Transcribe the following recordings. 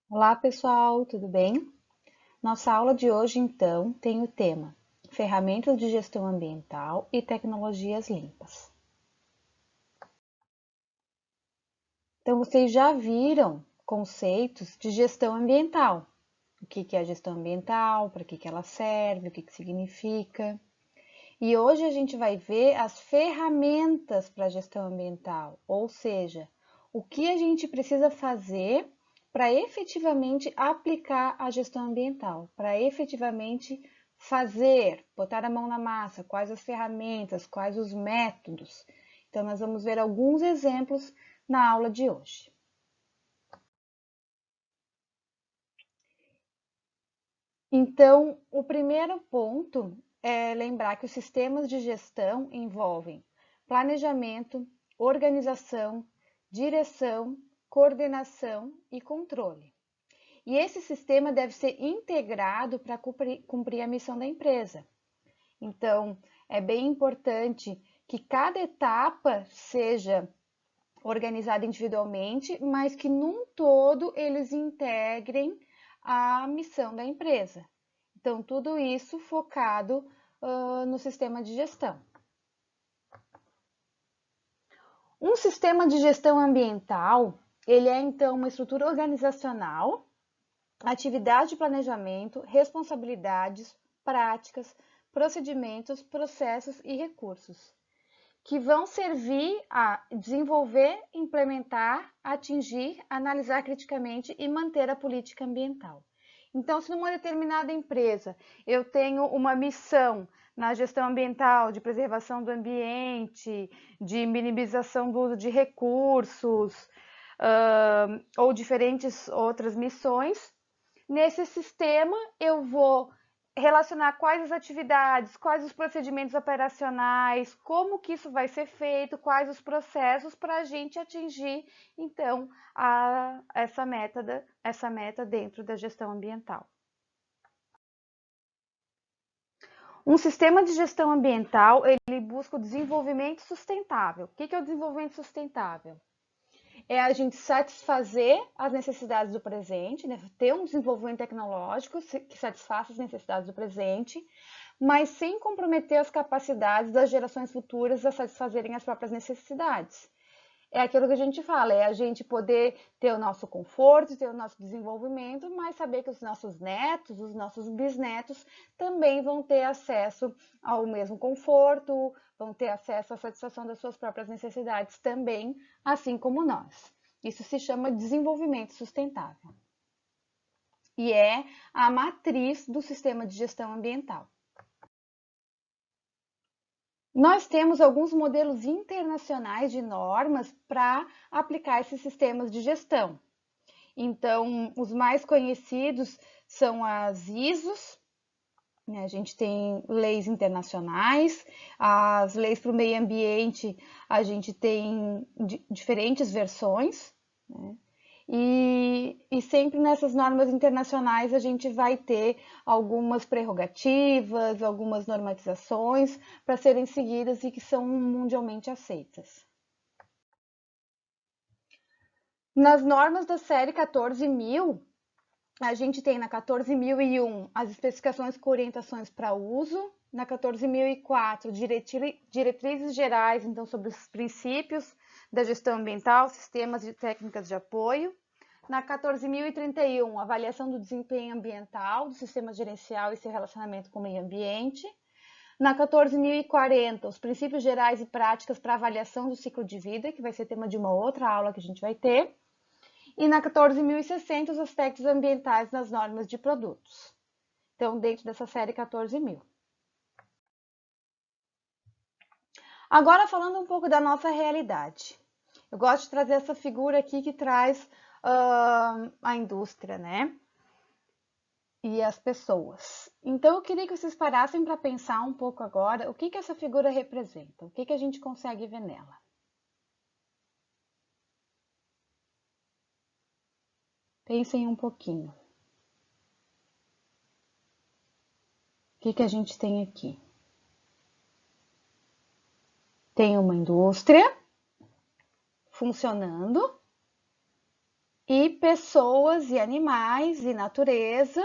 Olá, pessoal, tudo bem? Nossa aula de hoje, então, tem o tema Ferramentas de Gestão Ambiental e Tecnologias Limpas. Então, vocês já viram conceitos de gestão ambiental. O que é a gestão ambiental, para que ela serve, o que significa. E hoje a gente vai ver as ferramentas para a gestão ambiental, ou seja, o que a gente precisa fazer para efetivamente aplicar a gestão ambiental, para efetivamente fazer, botar a mão na massa, quais as ferramentas, quais os métodos. Então, nós vamos ver alguns exemplos na aula de hoje. Então, o primeiro ponto é lembrar que os sistemas de gestão envolvem planejamento, organização, direção, coordenação e controle. E esse sistema deve ser integrado para cumprir a missão da empresa. Então, é bem importante que cada etapa seja organizada individualmente, mas que num todo eles integrem a missão da empresa. Então, tudo isso focado no sistema de gestão. Um sistema de gestão ambiental, ele é então uma estrutura organizacional, atividade de planejamento, responsabilidades, práticas, procedimentos, processos e recursos, que vão servir a desenvolver, implementar, atingir, analisar criticamente e manter a política ambiental. Então, se numa determinada empresa eu tenho uma missão na gestão ambiental, de preservação do ambiente, de minimização do uso de recursos, ou diferentes outras missões, nesse sistema eu vou relacionar quais as atividades, quais os procedimentos operacionais, como que isso vai ser feito, quais os processos para a gente atingir, então, essa meta dentro da gestão ambiental. Um sistema de gestão ambiental, ele busca o desenvolvimento sustentável. O que é o desenvolvimento sustentável? É a gente satisfazer as necessidades do presente, né? Ter um desenvolvimento tecnológico que satisfaça as necessidades do presente, mas sem comprometer as capacidades das gerações futuras a satisfazerem as próprias necessidades. É aquilo que a gente fala, é a gente poder ter o nosso conforto, ter o nosso desenvolvimento, mas saber que os nossos netos, os nossos bisnetos também vão ter acesso ao mesmo conforto, vão ter acesso à satisfação das suas próprias necessidades também, assim como nós. Isso se chama desenvolvimento sustentável. E é a matriz do sistema de gestão ambiental. Nós temos alguns modelos internacionais de normas para aplicar esses sistemas de gestão. Então, os mais conhecidos são as ISOs, né? A gente tem leis internacionais, as leis para o meio ambiente, a gente tem diferentes versões, né? E sempre nessas normas internacionais a gente vai ter algumas prerrogativas, algumas normatizações para serem seguidas e que são mundialmente aceitas. Nas normas da série 14.000, a gente tem na 14.001 as especificações com orientações para uso, na 14.004 diretrizes gerais, então sobre os princípios da gestão ambiental, sistemas e técnicas de apoio, na 14.031 avaliação do desempenho ambiental do sistema gerencial e seu relacionamento com o meio ambiente, na 14.040 os princípios gerais e práticas para avaliação do ciclo de vida, que vai ser tema de uma outra aula que a gente vai ter, e na 14.060 os aspectos ambientais nas normas de produtos. Então, dentro dessa série 14.000. Agora, falando um pouco da nossa realidade. Eu gosto de trazer essa figura aqui que traz a indústria, né? E as pessoas. Então, eu queria que vocês parassem para pensar um pouco agora o que essa figura representa, o que a gente consegue ver nela. Pensem um pouquinho. O que a gente tem aqui? Tem uma indústria funcionando, e pessoas e animais e natureza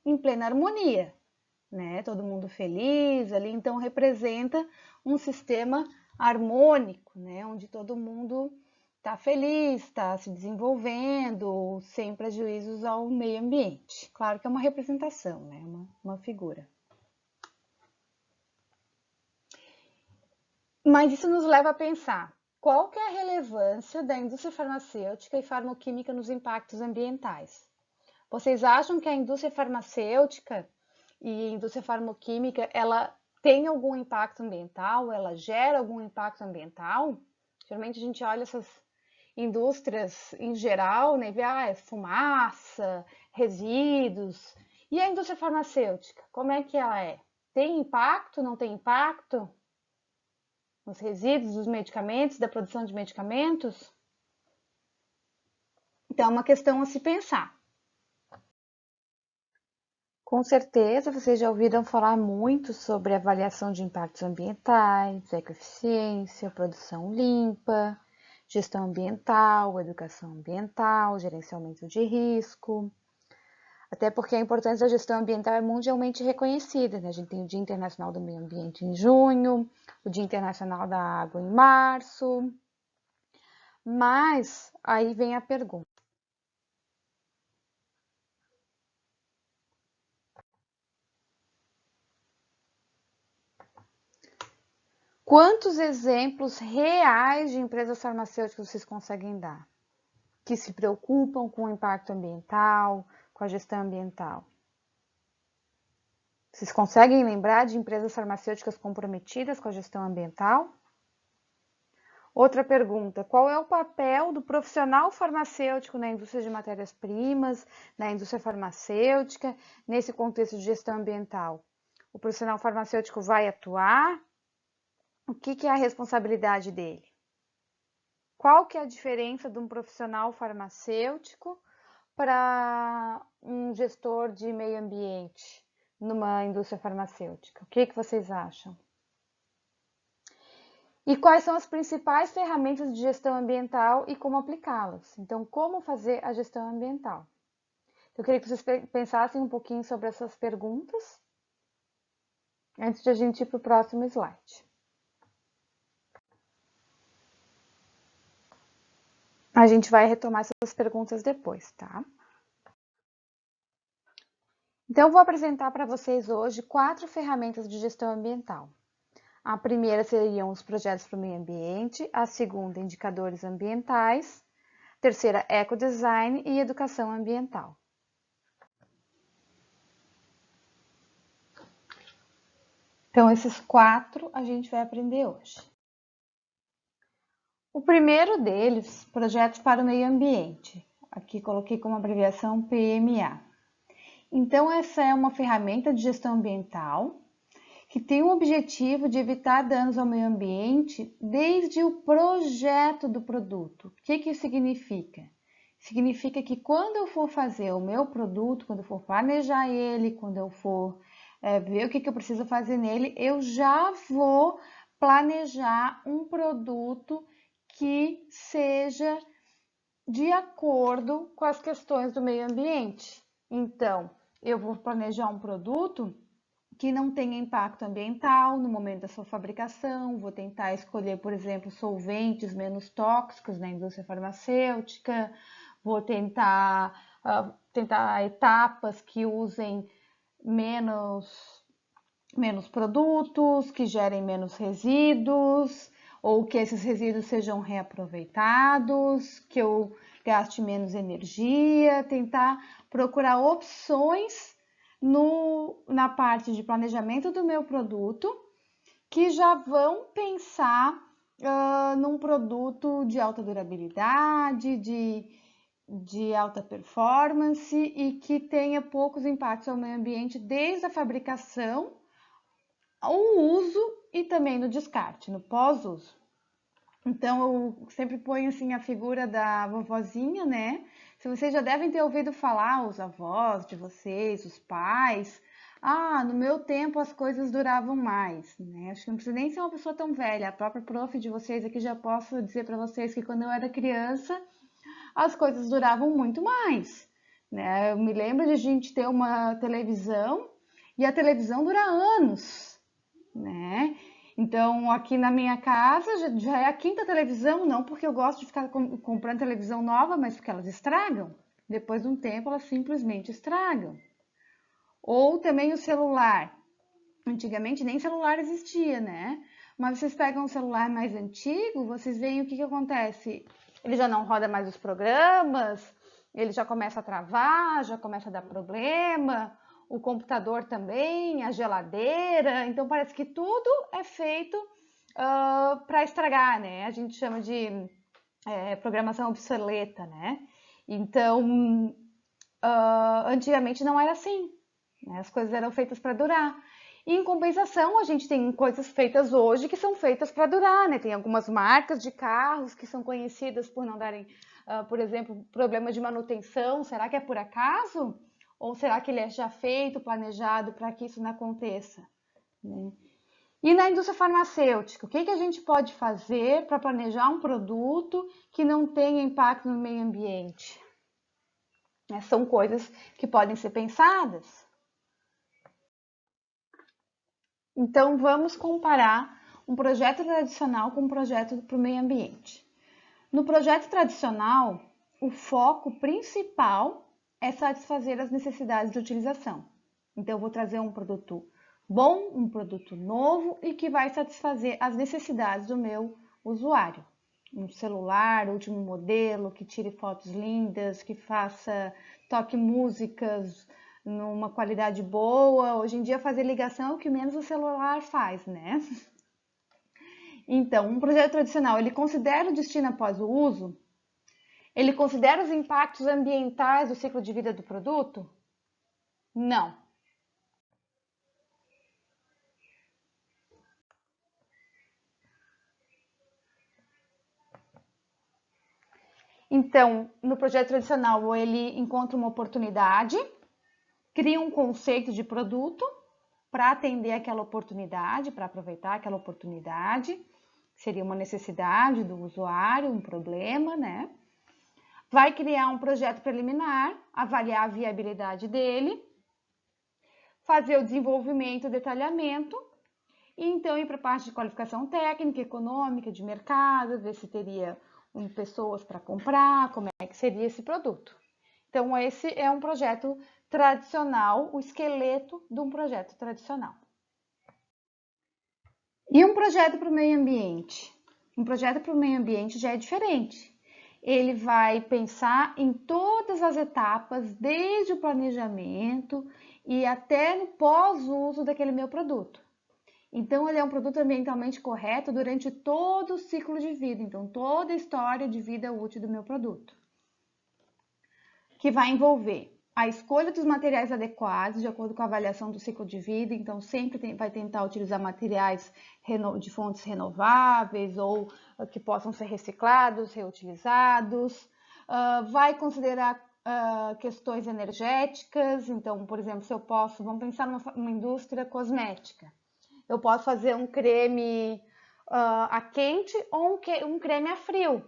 em plena harmonia, né? Todo mundo feliz ali, então representa um sistema harmônico, né? Onde todo mundo está feliz, está se desenvolvendo, sem prejuízos ao meio ambiente. Claro que é uma representação, né? Uma figura. Mas isso nos leva a pensar, qual que é a relevância da indústria farmacêutica e farmacêutica nos impactos ambientais? Vocês acham que a indústria farmacêutica e a indústria farmacêutica, ela tem algum impacto ambiental? Ela gera algum impacto ambiental? Geralmente a gente olha essas indústrias em geral, né, vê, é fumaça, resíduos. E a indústria farmacêutica, como é que ela é? Tem impacto, não tem impacto? Nos resíduos dos medicamentos, da produção de medicamentos? Então, é uma questão a se pensar. Com certeza, vocês já ouviram falar muito sobre avaliação de impactos ambientais, ecoeficiência, produção limpa, gestão ambiental, educação ambiental, gerenciamento de risco. Até porque a importância da gestão ambiental é mundialmente reconhecida, né? A gente tem o Dia Internacional do Meio Ambiente em junho, o Dia Internacional da Água em março. Mas aí vem a pergunta. Quantos exemplos reais de empresas farmacêuticas vocês conseguem dar que se preocupam com o impacto ambiental, com a gestão ambiental? Vocês conseguem lembrar de empresas farmacêuticas comprometidas com a gestão ambiental? Outra pergunta, qual é o papel do profissional farmacêutico na indústria de matérias-primas, na indústria farmacêutica, nesse contexto de gestão ambiental? O profissional farmacêutico vai atuar? O que é a responsabilidade dele? Qual que é a diferença de um profissional farmacêutico para um gestor de meio ambiente numa indústria farmacêutica? O que vocês acham? E quais são as principais ferramentas de gestão ambiental e como aplicá-las? Então, como fazer a gestão ambiental? Eu queria que vocês pensassem um pouquinho sobre essas perguntas antes de a gente ir para o próximo slide. A gente vai retomar essas perguntas depois, tá? Então, eu vou apresentar para vocês hoje 4 ferramentas de gestão ambiental. A primeira seriam os projetos para o meio ambiente, a segunda, indicadores ambientais, terceira, ecodesign e educação ambiental. Então, esses 4 a gente vai aprender hoje. O primeiro deles, projetos para o meio ambiente. Aqui coloquei como abreviação PMA. Então, essa é uma ferramenta de gestão ambiental que tem o objetivo de evitar danos ao meio ambiente desde o projeto do produto. O que isso significa? Significa que quando eu for fazer o meu produto, quando eu for planejar ele, quando eu for ver o que eu preciso fazer nele, eu já vou planejar um produto que seja de acordo com as questões do meio ambiente. Então, eu vou planejar um produto que não tenha impacto ambiental no momento da sua fabricação, vou tentar escolher, por exemplo, solventes menos tóxicos na indústria farmacêutica, vou tentar etapas que usem menos produtos, que gerem menos resíduos, ou que esses resíduos sejam reaproveitados, que eu gaste menos energia, tentar procurar opções na parte de planejamento do meu produto, que já vão pensar num produto de alta durabilidade, de alta performance e que tenha poucos impactos ao meio ambiente desde a fabricação, o uso e também no descarte, no pós-uso. Então, eu sempre ponho assim a figura da vovozinha, né? Se vocês já devem ter ouvido falar, os avós de vocês, os pais, no meu tempo as coisas duravam mais, né? Acho que não precisa nem ser uma pessoa tão velha. A própria prof de vocês aqui já posso dizer para vocês que quando eu era criança, as coisas duravam muito mais, né? Eu me lembro de a gente ter uma televisão e a televisão dura anos, né? Então, aqui na minha casa já é a quinta televisão, não porque eu gosto de ficar comprando televisão nova, mas porque elas estragam. Depois de um tempo, elas simplesmente estragam. Ou também o celular. Antigamente nem celular existia, né? Mas vocês pegam um celular mais antigo, vocês veem o que acontece. Ele já não roda mais os programas, ele já começa a travar, já começa a dar problema, o computador também, a geladeira. Então parece que tudo é feito para estragar, né? A gente chama de programação obsoleta, né? Então, antigamente não era assim, né? As coisas eram feitas para durar. E, em compensação, a gente tem coisas feitas hoje que são feitas para durar, né? Tem algumas marcas de carros que são conhecidas por não darem, por exemplo, problema de manutenção. Será que é por acaso? Ou será que ele é já feito, planejado para que isso não aconteça? Né? E na indústria farmacêutica, o que a gente pode fazer para planejar um produto que não tenha impacto no meio ambiente? São coisas que podem ser pensadas. Então, vamos comparar um projeto tradicional com um projeto para o meio ambiente. No projeto tradicional, o foco principal é satisfazer as necessidades de utilização. Então, eu vou trazer um produto bom, um produto novo e que vai satisfazer as necessidades do meu usuário. Um celular, último modelo, que tire fotos lindas, que toque músicas numa qualidade boa. Hoje em dia, fazer ligação é o que menos o celular faz, né? Então, um projeto tradicional, ele considera o destino após o uso? Ele considera os impactos ambientais do ciclo de vida do produto? Não. Então, no projeto tradicional, ele encontra uma oportunidade, cria um conceito de produto para atender aquela oportunidade, para aproveitar aquela oportunidade, seria uma necessidade do usuário, um problema, né? Vai criar um projeto preliminar, avaliar a viabilidade dele, fazer o desenvolvimento, o detalhamento, e então ir para a parte de qualificação técnica, econômica, de mercado, ver se teria pessoas para comprar, como é que seria esse produto. Então, esse é um projeto tradicional, o esqueleto de um projeto tradicional. E um projeto para o meio ambiente? Um projeto para o meio ambiente já é diferente. Ele vai pensar em todas as etapas, desde o planejamento e até no pós-uso daquele meu produto. Então, ele é um produto ambientalmente correto durante todo o ciclo de vida, então toda a história de vida útil do meu produto, que vai envolver a escolha dos materiais adequados, de acordo com a avaliação do ciclo de vida, então sempre vai tentar utilizar materiais de fontes renováveis ou que possam ser reciclados, reutilizados, vai considerar questões energéticas, então, por exemplo, se eu posso, vamos pensar numa indústria cosmética, eu posso fazer um creme a quente ou um creme a frio,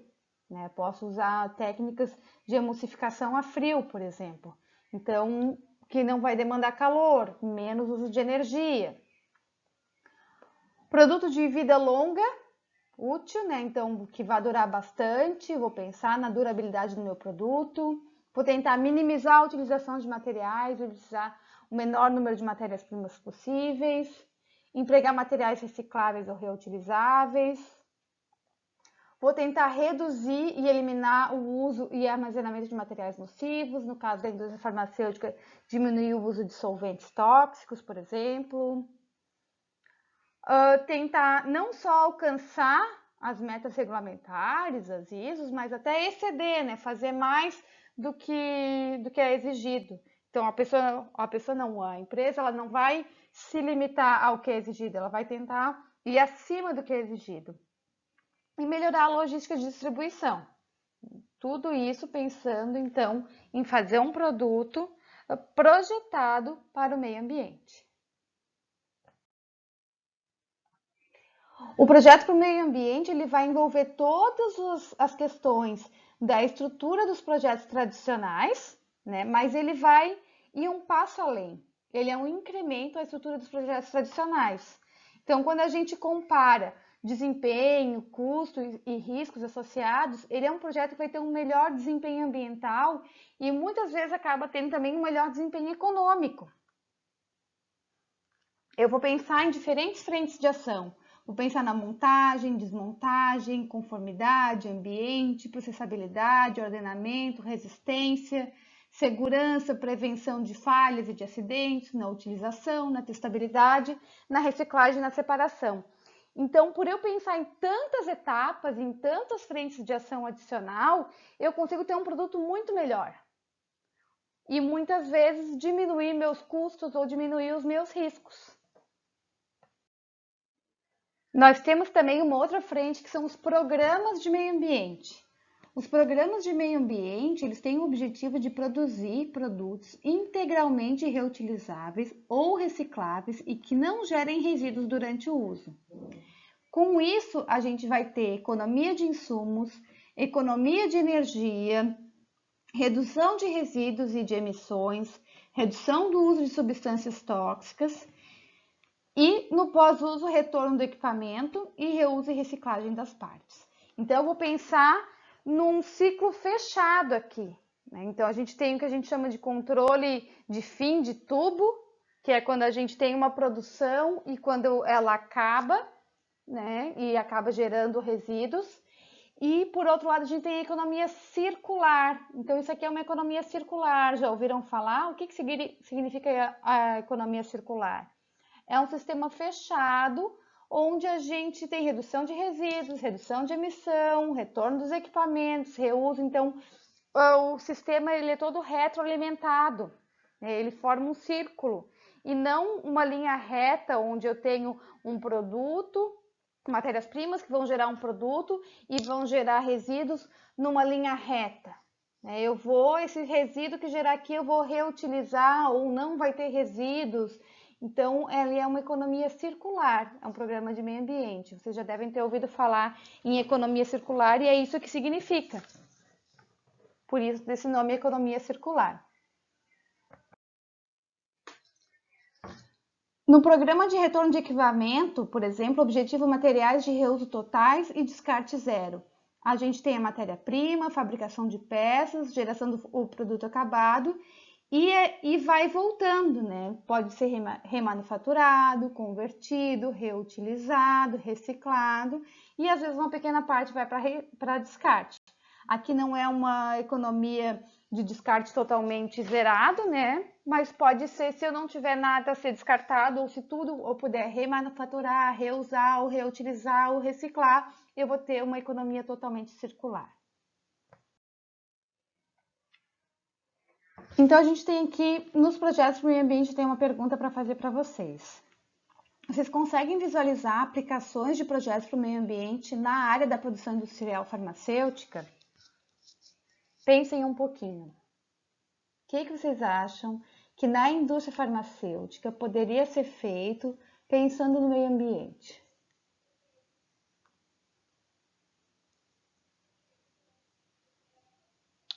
né? Posso usar técnicas de emulsificação a frio, por exemplo. Então, que não vai demandar calor, menos uso de energia. Produto de vida longa, útil, né? Então, que vai durar bastante. Vou pensar na durabilidade do meu produto. Vou tentar minimizar a utilização de materiais, utilizar o menor número de matérias-primas possíveis. Empregar materiais recicláveis ou reutilizáveis. Vou tentar reduzir e eliminar o uso e armazenamento de materiais nocivos. No caso da indústria farmacêutica, diminuir o uso de solventes tóxicos, por exemplo. Tentar não só alcançar as metas regulamentares, as ISOs, mas até exceder, né? Fazer mais do que é exigido. Então, a empresa, ela não vai se limitar ao que é exigido, ela vai tentar ir acima do que é exigido. E melhorar a logística de distribuição. Tudo isso pensando, então, em fazer um produto projetado para o meio ambiente. O projeto para o meio ambiente ele vai envolver todas as questões da estrutura dos projetos tradicionais, né? Mas ele vai ir um passo além. Ele é um incremento à estrutura dos projetos tradicionais. Então, quando a gente compara desempenho, custo e riscos associados, ele é um projeto que vai ter um melhor desempenho ambiental e muitas vezes acaba tendo também um melhor desempenho econômico. Eu vou pensar em diferentes frentes de ação. Vou pensar na montagem, desmontagem, conformidade, ambiente, processabilidade, ordenamento, resistência, segurança, prevenção de falhas e de acidentes, na utilização, na testabilidade, na reciclagem e na separação. Então, por eu pensar em tantas etapas, em tantas frentes de ação adicional, eu consigo ter um produto muito melhor. E muitas vezes diminuir meus custos ou diminuir os meus riscos. Nós temos também uma outra frente que são os programas de meio ambiente. Os programas de meio ambiente, eles têm o objetivo de produzir produtos integralmente reutilizáveis ou recicláveis e que não gerem resíduos durante o uso. Com isso, a gente vai ter economia de insumos, economia de energia, redução de resíduos e de emissões, redução do uso de substâncias tóxicas e, no pós-uso, retorno do equipamento e reuso e reciclagem das partes. Então, eu vou pensar num ciclo fechado aqui, né? Então, a gente tem o que a gente chama de controle de fim de tubo, que é quando a gente tem uma produção e quando ela acaba, né? E acaba gerando resíduos. E, por outro lado, a gente tem a economia circular. Então, isso aqui é uma economia circular. Já ouviram falar? O que significa a economia circular? É um sistema fechado, onde a gente tem redução de resíduos, redução de emissão, retorno dos equipamentos, reuso. Então, o sistema ele é todo retroalimentado, né? Ele forma um círculo e não uma linha reta onde eu tenho um produto, matérias-primas que vão gerar um produto e vão gerar resíduos numa linha reta. Esse resíduo que gerar aqui eu vou reutilizar ou não vai ter resíduos. Então, ela é uma economia circular, é um programa de meio ambiente. Vocês já devem ter ouvido falar em economia circular e é isso que significa. Por isso, desse nome, economia circular. No programa de retorno de equipamento, por exemplo, objetivo materiais de reuso totais e descarte zero. A gente tem a matéria-prima, fabricação de peças, geração do produto acabado e vai voltando, né? Pode ser remanufaturado, convertido, reutilizado, reciclado e às vezes uma pequena parte vai para descarte. Aqui não é uma economia de descarte totalmente zerado, né? Mas pode ser se eu não tiver nada a ser descartado ou se tudo eu puder remanufaturar, reusar, ou reutilizar, ou reciclar, eu vou ter uma economia totalmente circular. Então, a gente tem aqui, nos projetos do meio ambiente, tem uma pergunta para fazer para vocês. Vocês conseguem visualizar aplicações de projetos para o meio ambiente na área da produção industrial farmacêutica? Pensem um pouquinho. O que vocês acham que na indústria farmacêutica poderia ser feito pensando no meio ambiente?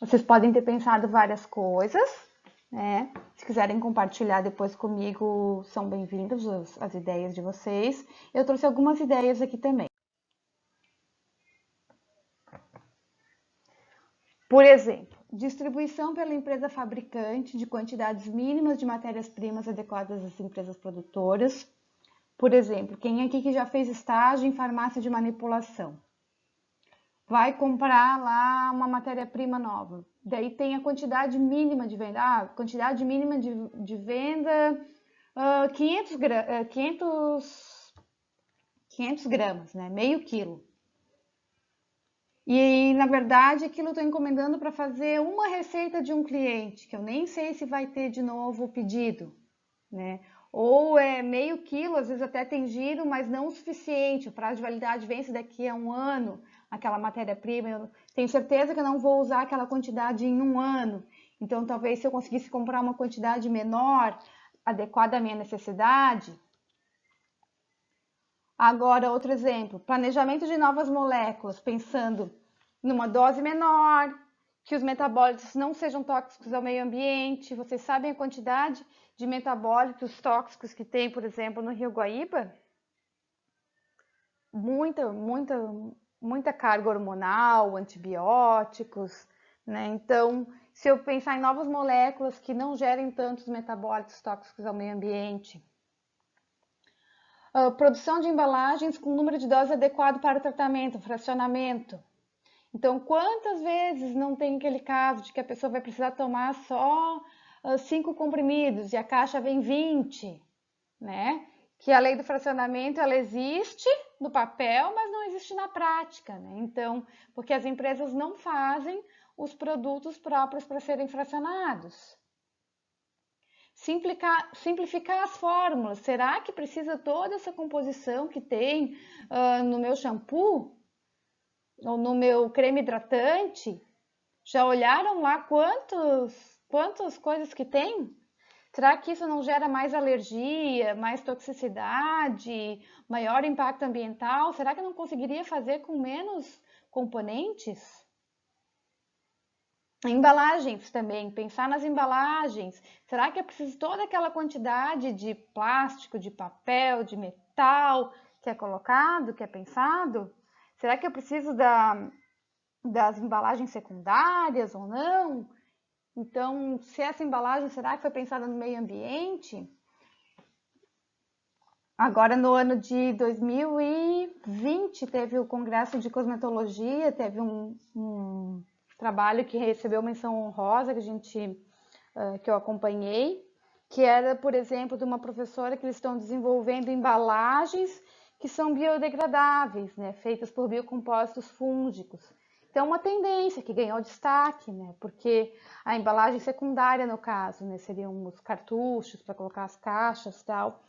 Vocês podem ter pensado várias coisas, né? Se quiserem compartilhar depois comigo, são bem-vindas as ideias de vocês. Eu trouxe algumas ideias aqui também. Por exemplo, distribuição pela empresa fabricante de quantidades mínimas de matérias-primas adequadas às empresas produtoras. Por exemplo, quem aqui que já fez estágio em farmácia de manipulação? Vai comprar lá uma matéria-prima nova. Daí tem a quantidade mínima de venda. Quantidade mínima de venda, 500 gramas, né? Meio quilo. E, na verdade, aquilo eu estou encomendando para fazer uma receita de um cliente, que eu nem sei se vai ter de novo o pedido, né? Ou é meio quilo, às vezes até tem giro, mas não o suficiente. O prazo de validade vence daqui a um ano, aquela matéria-prima. Eu tenho certeza que eu não vou usar aquela quantidade em um ano. Então, talvez se eu conseguisse comprar uma quantidade menor, adequada à minha necessidade. Agora, outro exemplo, planejamento de novas moléculas, pensando numa dose menor, que os metabólitos não sejam tóxicos ao meio ambiente. Vocês sabem a quantidade de metabólitos tóxicos que tem, por exemplo, no Rio Guaíba? Muita carga hormonal, antibióticos, né? Então, se eu pensar em novas moléculas que não gerem tantos metabólitos tóxicos ao meio ambiente. Produção de embalagens com número de doses adequado para o tratamento, fracionamento. Então, quantas vezes não tem aquele caso de que a pessoa vai precisar tomar só 5 comprimidos e a caixa vem 20, né? Que a lei do fracionamento, ela existe no papel, mas não existe na prática, né? Então, porque as empresas não fazem os produtos próprios para serem fracionados. Simplificar as fórmulas. Será que precisa toda essa composição que tem no meu shampoo? Ou no meu creme hidratante? Já olharam lá quantas coisas que tem? Será que isso não gera mais alergia, mais toxicidade, maior impacto ambiental? Será que não conseguiria fazer com menos componentes? Embalagens também, pensar nas embalagens. Será que é preciso toda aquela quantidade de plástico, de papel, de metal que é colocado, que é pensado? Será que eu preciso das embalagens secundárias ou não? Então, se essa embalagem, será que foi pensada no meio ambiente? Agora, no ano de 2020, teve o Congresso de Cosmetologia, teve um trabalho que recebeu menção honrosa, que eu acompanhei, que era, por exemplo, de uma professora que eles estão desenvolvendo embalagens que são biodegradáveis, né, feitas por biocompostos fúngicos. Então, uma tendência que ganhou destaque, né, porque a embalagem secundária, no caso, né, seriam os cartuchos para colocar as caixas e tal,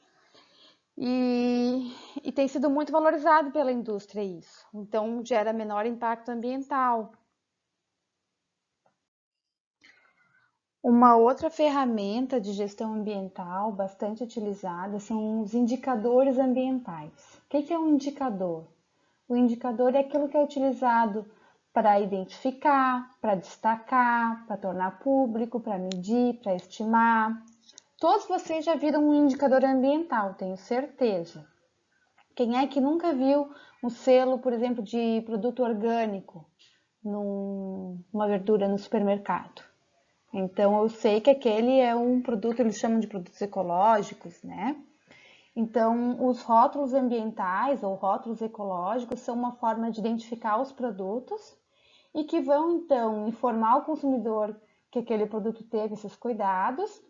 e tem sido muito valorizado pela indústria isso. Então, gera menor impacto ambiental. Uma outra ferramenta de gestão ambiental bastante utilizada são os indicadores ambientais. O que é um indicador? O indicador é aquilo que é utilizado para identificar, para destacar, para tornar público, para medir, para estimar. Todos vocês já viram um indicador ambiental, tenho certeza. Quem é que nunca viu um selo, por exemplo, de produto orgânico numa verdura no supermercado? Então, eu sei que aquele é um produto, eles chamam de produtos ecológicos, né? Então, os rótulos ambientais ou rótulos ecológicos são uma forma de identificar os produtos e que vão, então, informar o consumidor que aquele produto teve esses cuidados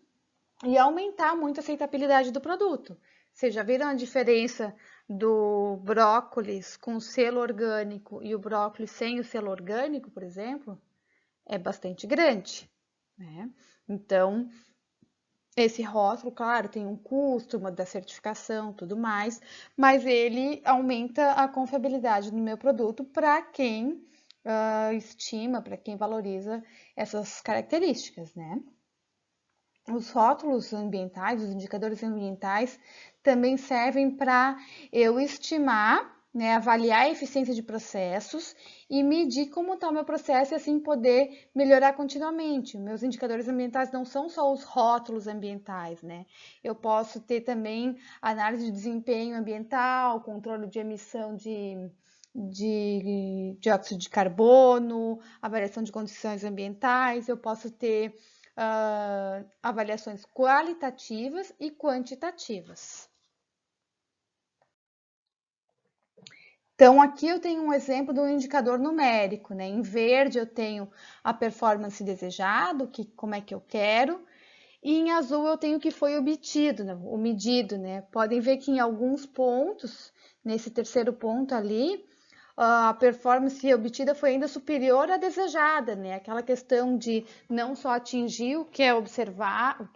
e aumentar muito a aceitabilidade do produto. Vocês já viram a diferença do brócolis com selo orgânico e o brócolis sem o selo orgânico, por exemplo? É bastante grande, né? Então, esse rótulo, claro, tem um custo, uma da certificação, tudo mais, mas ele aumenta a confiabilidade no meu produto para quem estima, para quem valoriza essas características, né? Os rótulos ambientais, os indicadores ambientais, também servem para eu estimar, né, avaliar a eficiência de processos e medir como está o meu processo e assim poder melhorar continuamente. Meus indicadores ambientais não são só os rótulos ambientais, né? Eu posso ter também análise de desempenho ambiental, controle de emissão de dióxido de carbono, avaliação de condições ambientais, eu posso ter avaliações qualitativas e quantitativas. Então, aqui eu tenho um exemplo de um indicador numérico, né? Em verde eu tenho a performance desejada, como é que eu quero, e em azul eu tenho o que foi obtido, né? O medido, né? Podem ver que em alguns pontos, nesse terceiro ponto ali, a performance obtida foi ainda superior à desejada, né? Aquela questão de não só atingir o que é observado,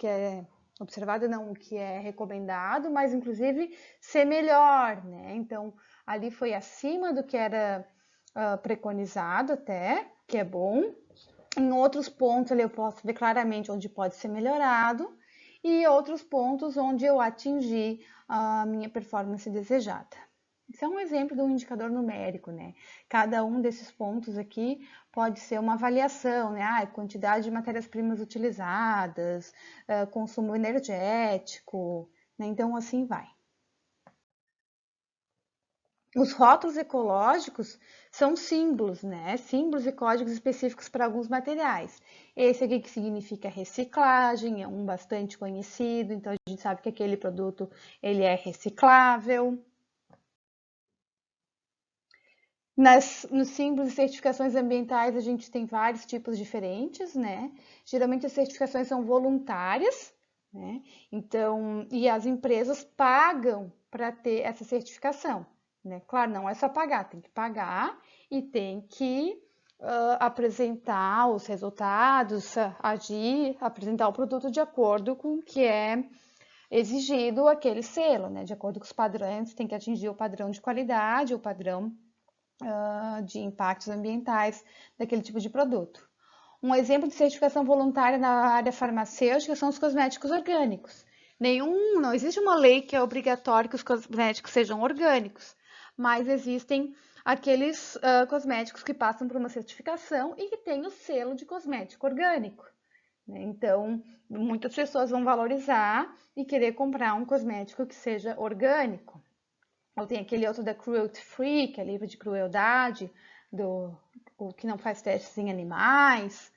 não, o que é recomendado, mas inclusive ser melhor, né? Então, ali foi acima do que era preconizado até, que é bom. Em outros pontos ali eu posso ver claramente onde pode ser melhorado e outros pontos onde eu atingi a minha performance desejada. Isso é um exemplo de um indicador numérico, né? Cada um desses pontos aqui pode ser uma avaliação, né? Quantidade de matérias-primas utilizadas, consumo energético, né? Então, assim vai. Os rótulos ecológicos são símbolos, né? Símbolos e códigos específicos para alguns materiais. Esse aqui que significa reciclagem, é um bastante conhecido, então a gente sabe que aquele produto ele é reciclável. Nos símbolos e certificações ambientais, a gente tem vários tipos diferentes, né? Geralmente as certificações são voluntárias, né? Então, e as empresas pagam para ter essa certificação, né? Claro, não é só pagar, tem que pagar e tem que apresentar os resultados, agir, apresentar o produto de acordo com o que é exigido aquele selo, né? De acordo com os padrões, tem que atingir o padrão de qualidade, o padrão de impactos ambientais daquele tipo de produto. Um exemplo de certificação voluntária na área farmacêutica são os cosméticos orgânicos. Não existe uma lei que é obrigatório que os cosméticos sejam orgânicos, mas existem aqueles cosméticos que passam por uma certificação e que têm o selo de cosmético orgânico. Então, muitas pessoas vão valorizar e querer comprar um cosmético que seja orgânico. Ou tem aquele outro da Cruelty Free, que é livre de crueldade, o que não faz testes em animais.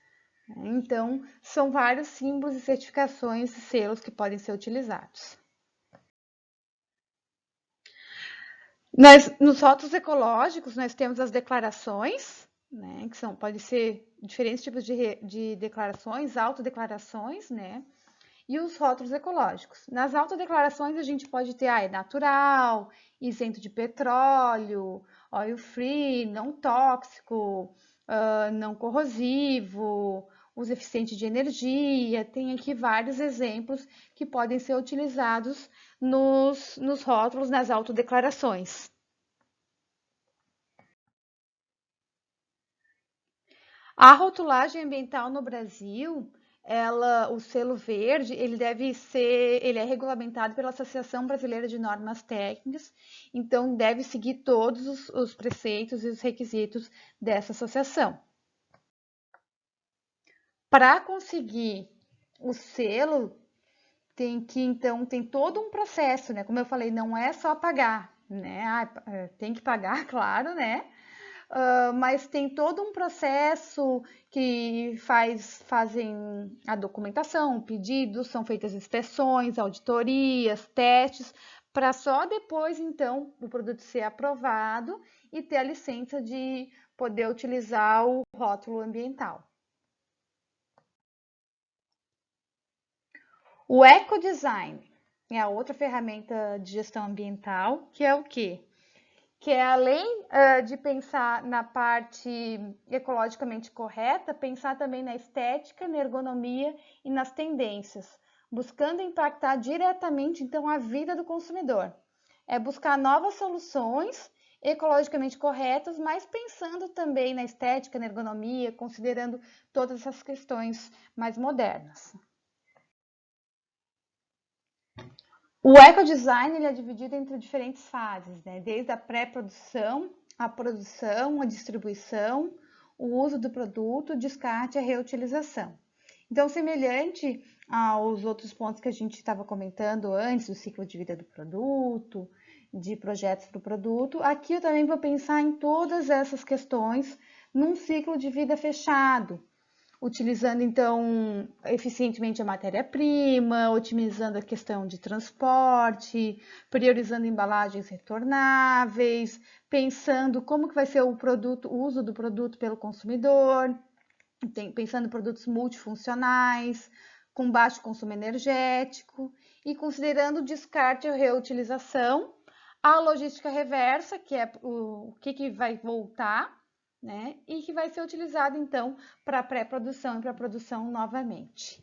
Então, são vários símbolos e certificações e selos que podem ser utilizados. Nos rótulos ecológicos, nós temos as declarações, né, que podem ser diferentes tipos de declarações, autodeclarações, né, e os rótulos ecológicos. Nas autodeclarações, a gente pode ter é natural, isento de petróleo, oil free, não tóxico, não corrosivo, uso eficiente de energia. Tem aqui vários exemplos que podem ser utilizados nos rótulos, nas autodeclarações. A rotulagem ambiental no Brasil, o selo verde, ele é regulamentado pela Associação Brasileira de Normas Técnicas, então deve seguir todos os preceitos e os requisitos dessa associação. Para conseguir o selo, tem todo um processo, né? Como eu falei, não é só pagar, né? Tem que pagar, claro, né? Mas tem todo um processo que fazem a documentação, pedidos, são feitas inspeções, auditorias, testes, para só depois, então, o produto ser aprovado e ter a licença de poder utilizar o rótulo ambiental. O ecodesign é a outra ferramenta de gestão ambiental, que é o quê? Que é além de pensar na parte ecologicamente correta, pensar também na estética, na ergonomia e nas tendências, buscando impactar diretamente então a vida do consumidor. É buscar novas soluções ecologicamente corretas, mas pensando também na estética, na ergonomia, considerando todas essas questões mais modernas. O ecodesign ele é dividido entre diferentes fases, né? Desde a pré-produção, a produção, a distribuição, o uso do produto, o descarte e a reutilização. Então, semelhante aos outros pontos que a gente estava comentando antes, do ciclo de vida do produto, de projetos para o produto, aqui eu também vou pensar em todas essas questões num ciclo de vida fechado, utilizando então eficientemente a matéria-prima, otimizando a questão de transporte, priorizando embalagens retornáveis, pensando como que vai ser o uso do produto pelo consumidor, pensando em produtos multifuncionais, com baixo consumo energético e considerando o descarte e reutilização, a logística reversa, que é o que vai voltar, né? E que vai ser utilizado então para pré-produção e para produção novamente.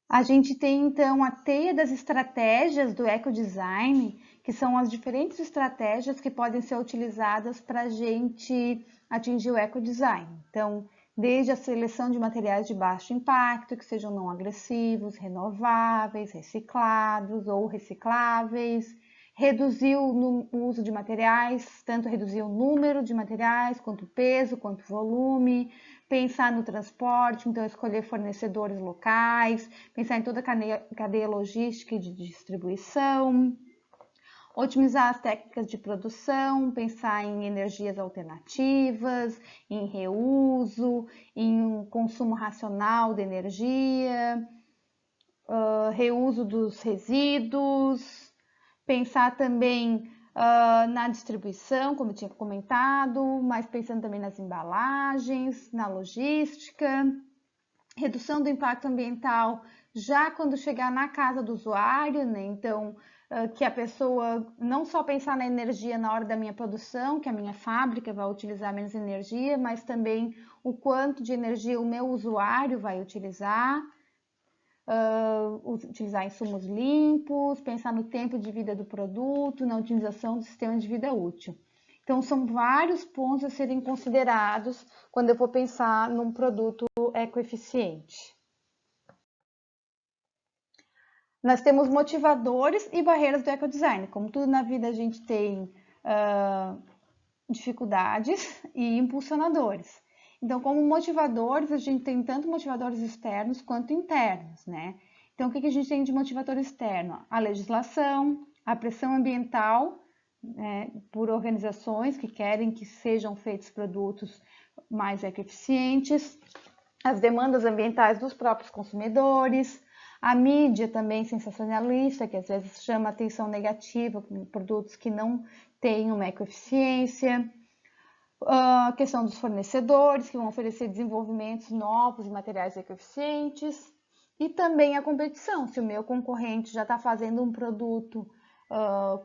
A gente tem então a teia das estratégias do ecodesign, que são as diferentes estratégias que podem ser utilizadas para a gente atingir o ecodesign. Então, desde a seleção de materiais de baixo impacto, que sejam não agressivos, renováveis, reciclados ou recicláveis, reduzir o uso de materiais, tanto reduzir o número de materiais, quanto o peso, quanto o volume, pensar no transporte, então escolher fornecedores locais, pensar em toda a cadeia logística e de distribuição, otimizar as técnicas de produção, pensar em energias alternativas, em reuso, em um consumo racional de energia, reuso dos resíduos, pensar também na distribuição, como eu tinha comentado, mas pensando também nas embalagens, na logística, redução do impacto ambiental já quando chegar na casa do usuário, né? Então, que a pessoa não só pensar na energia na hora da minha produção, que a minha fábrica vai utilizar menos energia, mas também o quanto de energia o meu usuário vai utilizar. Utilizar insumos limpos, pensar no tempo de vida do produto, na utilização do sistema de vida útil. Então, são vários pontos a serem considerados quando eu vou pensar num produto ecoeficiente. Nós temos motivadores e barreiras do ecodesign. Como tudo na vida, a gente tem dificuldades e impulsionadores. Então, como motivadores, a gente tem tanto motivadores externos quanto internos, né? Então, o que a gente tem de motivador externo? A legislação, a pressão ambiental, né, por organizações que querem que sejam feitos produtos mais ecoeficientes, as demandas ambientais dos próprios consumidores, a mídia também sensacionalista, que às vezes chama atenção negativa com produtos que não têm uma ecoeficiência, a questão dos fornecedores, que vão oferecer desenvolvimentos novos e materiais ecoeficientes, e também a competição. Se o meu concorrente já está fazendo um produto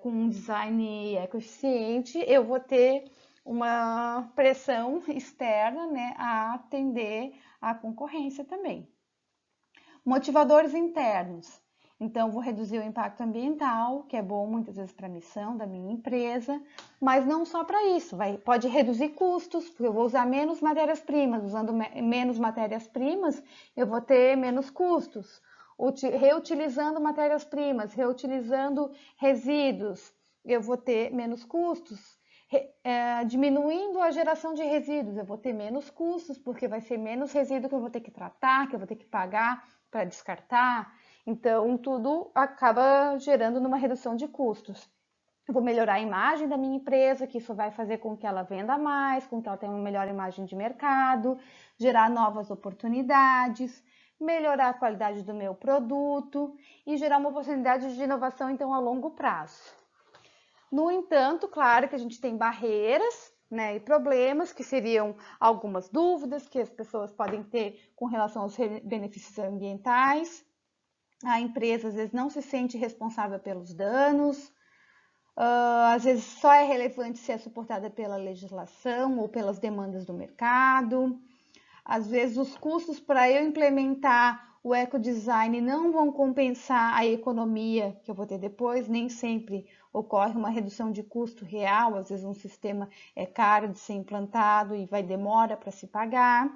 com um design ecoeficiente, eu vou ter uma pressão externa, né, a atender à concorrência também. Motivadores internos. Então, vou reduzir o impacto ambiental, que é bom muitas vezes para a missão da minha empresa, mas não só para isso, pode reduzir custos, porque eu vou usar menos matérias-primas. Usando menos matérias-primas, eu vou ter menos custos. Reutilizando matérias-primas, reutilizando resíduos, eu vou ter menos custos. Diminuindo a geração de resíduos, eu vou ter menos custos, porque vai ser menos resíduo que eu vou ter que tratar, que eu vou ter que pagar para descartar. Então, tudo acaba gerando numa redução de custos. Eu vou melhorar a imagem da minha empresa, que isso vai fazer com que ela venda mais, com que ela tenha uma melhor imagem de mercado, gerar novas oportunidades, melhorar a qualidade do meu produto e gerar uma oportunidade de inovação, então, a longo prazo. No entanto, claro que a gente tem barreiras, né, e problemas, que seriam algumas dúvidas que as pessoas podem ter com relação aos benefícios ambientais. A empresa às vezes não se sente responsável pelos danos, às vezes só é relevante se é suportada pela legislação ou pelas demandas do mercado. Às vezes os custos para eu implementar o ecodesign não vão compensar a economia que eu vou ter depois, nem sempre ocorre uma redução de custo real, às vezes um sistema é caro de ser implantado e vai demora para se pagar.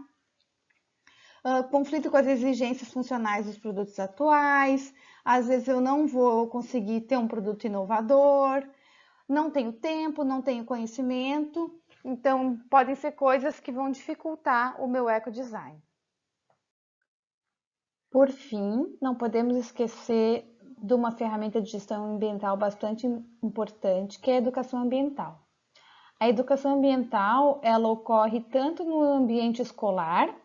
Conflito com as exigências funcionais dos produtos atuais, às vezes eu não vou conseguir ter um produto inovador, não tenho tempo, não tenho conhecimento, então podem ser coisas que vão dificultar o meu ecodesign. Por fim, não podemos esquecer de uma ferramenta de gestão ambiental bastante importante, que é a educação ambiental. A educação ambiental, ela ocorre tanto no ambiente escolar,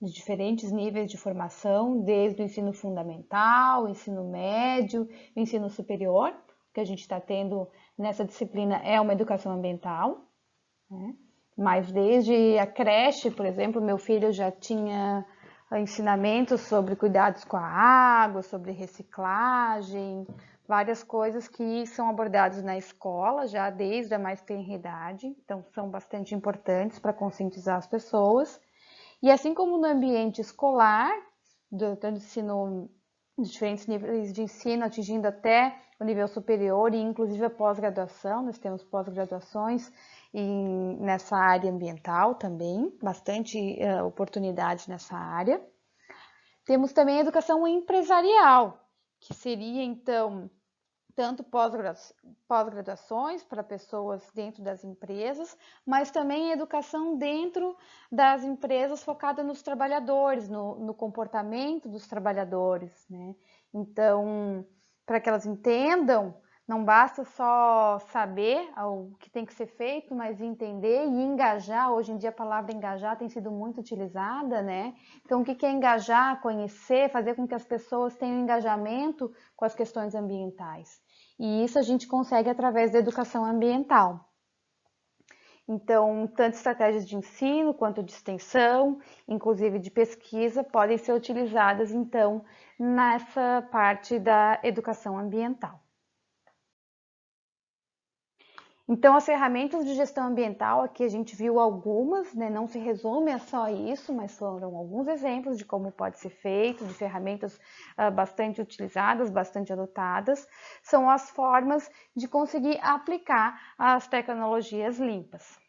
de diferentes níveis de formação, desde o ensino fundamental, o ensino médio, o ensino superior. O que a gente está tendo nessa disciplina é uma educação ambiental, né? Mas desde a creche, por exemplo, meu filho já tinha ensinamentos sobre cuidados com a água, sobre reciclagem, várias coisas que são abordadas na escola já desde a mais tenra idade, então são bastante importantes para conscientizar as pessoas. E assim como no ambiente escolar, do ensino, de diferentes níveis de ensino, atingindo até o nível superior e inclusive a pós-graduação, nós temos pós-graduações nessa área ambiental também, bastante oportunidade nessa área. Temos também a educação empresarial, que seria então tanto pós-graduações para pessoas dentro das empresas, mas também educação dentro das empresas focada nos trabalhadores, no comportamento dos trabalhadores, né? Então, para que elas entendam, não basta só saber o que tem que ser feito, mas entender e engajar. Hoje em dia a palavra engajar tem sido muito utilizada, né? Então, o que é engajar? Conhecer, fazer com que as pessoas tenham engajamento com as questões ambientais. E isso a gente consegue através da educação ambiental. Então, tanto estratégias de ensino quanto de extensão, inclusive de pesquisa, podem ser utilizadas, então, nessa parte da educação ambiental. Então, as ferramentas de gestão ambiental, aqui a gente viu algumas, né? Não se resume a só isso, mas foram alguns exemplos de como pode ser feito, de ferramentas bastante utilizadas, bastante adotadas. São as formas de conseguir aplicar as tecnologias limpas.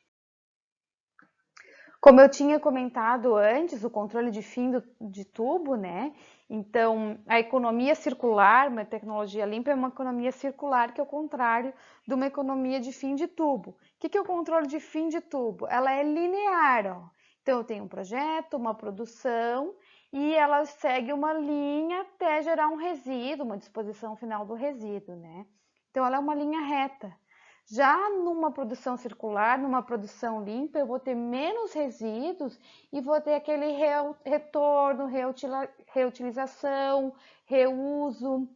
Como eu tinha comentado antes, o controle de fim de tubo, né? Então, a economia circular, uma tecnologia limpa, é uma economia circular, que é o contrário de uma economia de fim de tubo. O que é o controle de fim de tubo? Ela é linear, ó. Então, eu tenho um projeto, uma produção, e ela segue uma linha até gerar um resíduo, uma disposição final do resíduo, né? Então, ela é uma linha reta. Já numa produção circular, numa produção limpa, eu vou ter menos resíduos e vou ter aquele retorno, reutilização, reuso.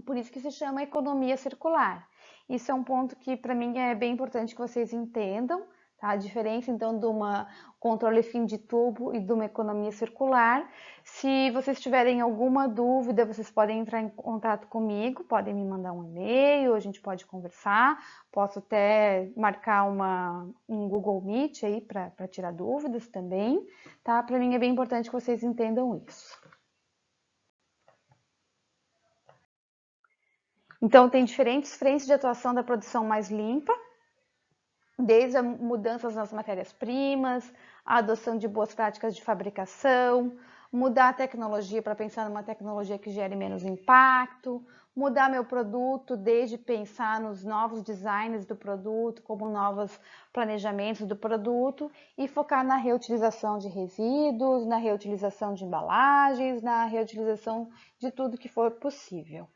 Por isso que se chama economia circular. Isso é um ponto que para mim é bem importante que vocês entendam, tá? A diferença então de uma controle fim de tubo e de uma economia circular. Se vocês tiverem alguma dúvida, vocês podem entrar em contato comigo, podem me mandar um e-mail, a gente pode conversar, posso até marcar um Google Meet aí para tirar dúvidas também, tá? Para mim é bem importante que vocês entendam isso. Então, tem diferentes frentes de atuação da produção mais limpa, desde mudanças nas matérias-primas, a adoção de boas práticas de fabricação, mudar a tecnologia para pensar numa tecnologia que gere menos impacto, mudar meu produto, desde pensar nos novos designs do produto, como novos planejamentos do produto, e focar na reutilização de resíduos, na reutilização de embalagens, na reutilização de tudo que for possível.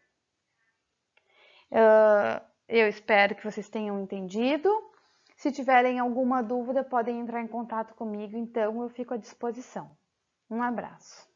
Eu espero que vocês tenham entendido. Se tiverem alguma dúvida, podem entrar em contato comigo, então eu fico à disposição. Um abraço.